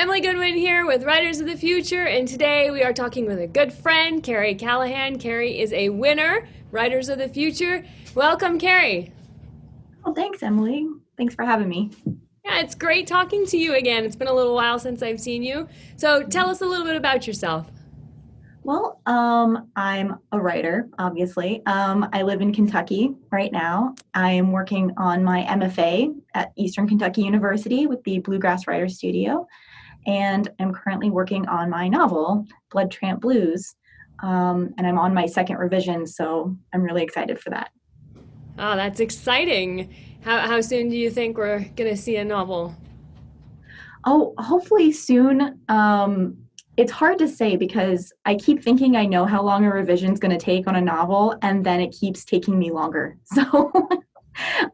Emily Goodwin here with Writers of the Future, and today we are talking with a good friend, Carrie Callahan. Carrie is a winner, Writers of the Future. Welcome, Carrie. Oh, thanks, Emily. Thanks for having me. Yeah, it's great talking to you again. It's been a little while since I've seen you. So tell us a little bit about yourself. I'm a writer, obviously. I live in Kentucky right now. I am working on my MFA at Eastern Kentucky University with the Bluegrass Writers Studio, and I'm currently working on my novel, Blood Tramp Blues. And I'm on my second revision, so I'm really excited for that. Oh, that's exciting. How soon do you think we're going to see a novel? Oh, hopefully soon. It's hard to say because I keep thinking I know how long a revision is going to take on a novel, and then it keeps taking me longer. So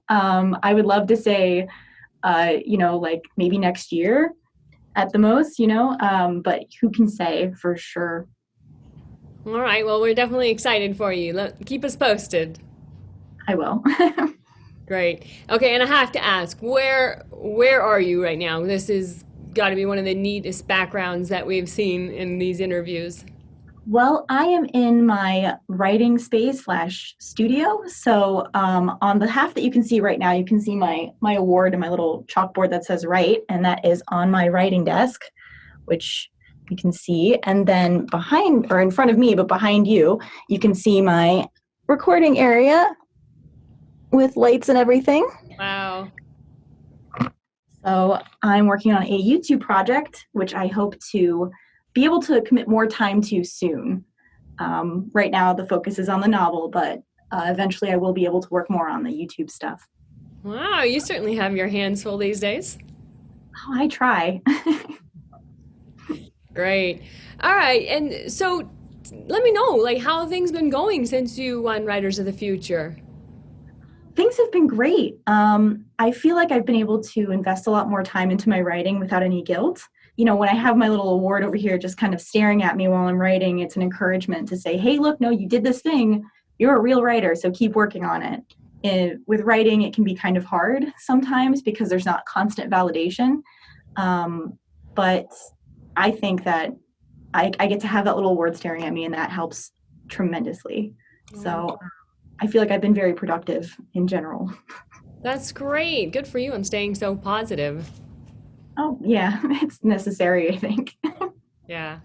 I would love to say, like maybe next year at the most, but who can say for sure? All right, well, we're definitely excited for you. Keep us posted. I will. Great. Okay, and I have to ask, where are you right now? This is got to be one of the neatest backgrounds that we've seen in these interviews. Well, I am in my writing space slash studio. So on the half that you can see right now, you can see my award and my little chalkboard that says write, and that is on my writing desk, which you can see. And then behind or in front of me, but behind you, you can see my recording area with lights and everything. Wow. So I'm working on a YouTube project, which I hope to be able to commit more time to soon. Right now, the focus is on the novel, but eventually I will be able to work more on the YouTube stuff. Wow, you certainly have your hands full these days. Oh, I try. Great. All right, and so let me know, like, how have things been going since you won Writers of the Future? Things have been great. I feel like I've been able to invest a lot more time into my writing without any guilt. When I have my little award over here just kind of staring at me while I'm writing, it's an encouragement to say, hey, look, no, you did this thing. You're a real writer, so keep working on it. With writing, it can be kind of hard sometimes because there's not constant validation. But I think that I get to have that little award staring at me, and that helps tremendously. So I feel like I've been very productive in general. That's great. Good for you on staying so positive. Oh, yeah, it's necessary, I think. Yeah.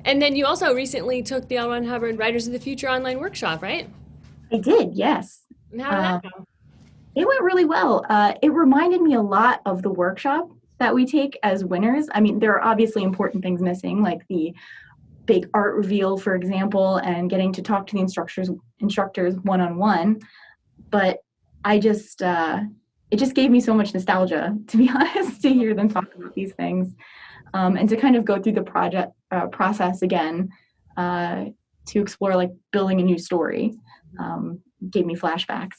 And then you also recently took the L. Ron Hubbard Writers of the Future online workshop, right? I did, yes. And how did Um, that go? it went really well. It reminded me a lot of the workshop that we take as winners. I mean, there are obviously important things missing, like the big art reveal, for example, and getting to talk to the instructors one on one. But I just it just gave me so much nostalgia, to be honest, to hear them talk about these things, and to kind of go through the project process again, uh, to explore like building a new story. Gave me flashbacks.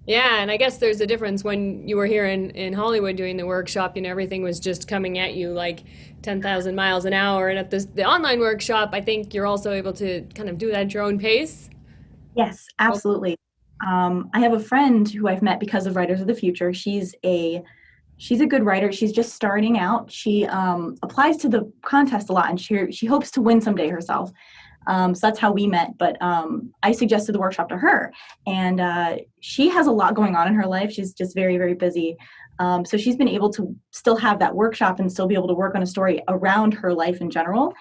Yeah, and I guess there's a difference when you were here in Hollywood doing the workshop, everything was just coming at you like 10,000 miles an hour. And at the online workshop, I think you're also able to kind of do that at your own pace. Yes, Oh, absolutely. I have a friend who I've met because of Writers of the Future. She's a good writer. She's just starting out. She applies to the contest a lot, and she hopes to win someday herself. So that's how we met. But I suggested the workshop to her, and she has a lot going on in her life. She's just very, very busy. So she's been able to still have that workshop and still be able to work on a story around her life in general,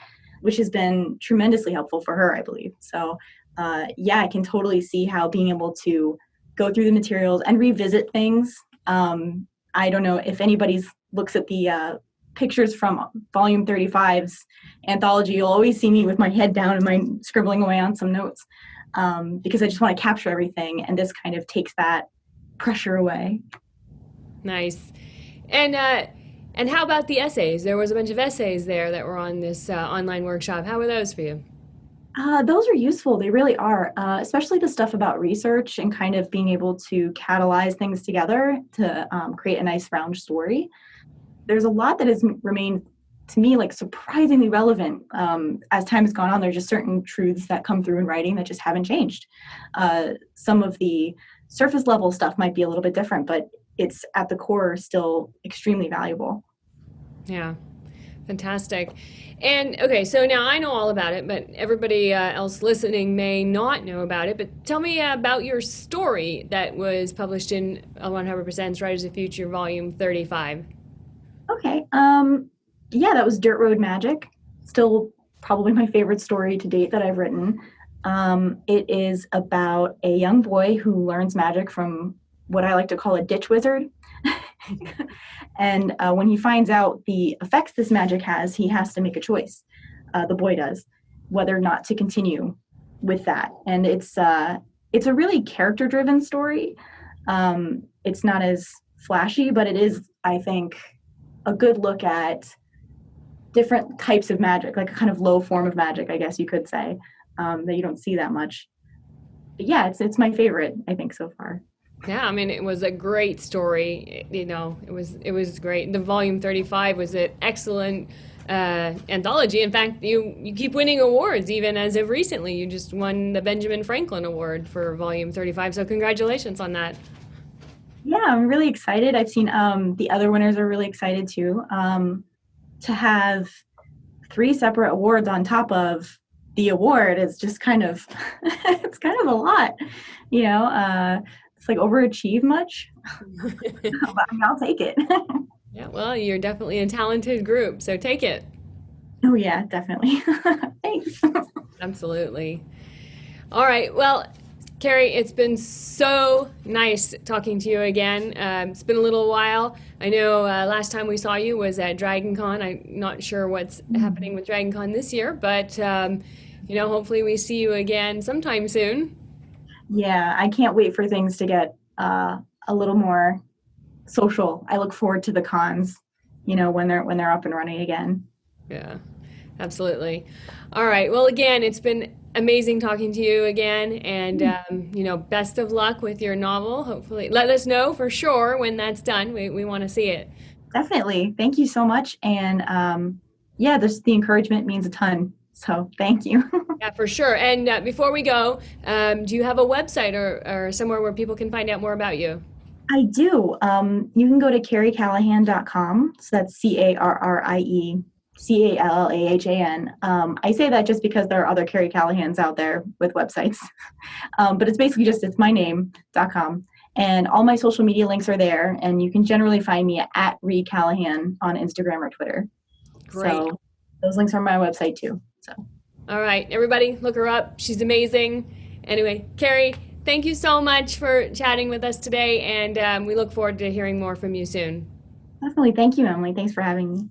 which has been tremendously helpful for her, I believe. So yeah, I can totally see how being able to go through the materials and revisit things. I don't know if anybody's looks at the pictures from volume 35's anthology. You'll always see me with my head down and my scribbling away on some notes, because I just want to capture everything, and this kind of takes that pressure away. nice. And how about the essays? There was a bunch of essays there that were on this online workshop. How were those for you? Those are useful. They really are, especially the stuff about research and kind of being able to catalyze things together to create a nice round story. There's a lot that has remained to me like surprisingly relevant as time has gone on. There's just certain truths that come through in writing that just haven't changed. Some of the surface level stuff might be a little bit different, but it's at the core still extremely valuable. Yeah. Fantastic. And okay, so now I know all about it, but everybody else listening may not know about it. But tell me about your story that was published in 100% Writers of the Future, Volume 35. Okay. Yeah, that was Dirt Road Magic. Still probably my favorite story to date that I've written. It is about a young boy who learns magic from what I like to call a ditch wizard. And when he finds out the effects this magic has, he has to make a choice. The boy does, whether or not to continue with that. And it's a really character-driven story. It's not as flashy, but it is, I think, a good look at different types of magic, like a kind of low form of magic, I guess you could say, that you don't see that much. But yeah, it's my favorite, I think, so far. Yeah, I mean, it was a great story. It was great. The volume 35 was an excellent anthology. In fact, you keep winning awards, even as of recently. You just won the Benjamin Franklin Award for volume 35. So congratulations on that. Yeah, I'm really excited. I've seen the other winners are really excited too. To have three separate awards on top of the award is just kind of it's kind of a lot, you know. It's like overachieve much, but I mean, I'll take it. Yeah, well, you're definitely a talented group, so take it. Oh yeah, definitely. Thanks. Absolutely. All right. Well, Carrie, it's been so nice talking to you again. It's been a little while. I know last time we saw you was at Dragon Con. I'm not sure what's happening with Dragon Con this year, but hopefully we see you again sometime soon. Yeah, I can't wait for things to get a little more social. I look forward to the cons, when they're up and running again. Yeah, absolutely. All right. Well, again, it's been amazing talking to you again, and best of luck with your novel. Hopefully, let us know for sure when that's done. We want to see it. Definitely. Thank you so much. And yeah, the encouragement means a ton. So thank you. Yeah, for sure. And before we go, do you have a website or somewhere where people can find out more about you? I do. You can go to carriecallahan.com. So that's CarrieCallahan. I say that just because there are other Carrie Callahans out there with websites. But it's basically it's my name.com. And all my social media links are there. And you can generally find me at @ReCallahan on Instagram or Twitter. Great. So those links are on my website too. So. All right, everybody, look her up. She's amazing. Anyway, Carrie, thank you so much for chatting with us today, and we look forward to hearing more from you soon. Definitely. Thank you, Emily. Thanks for having me.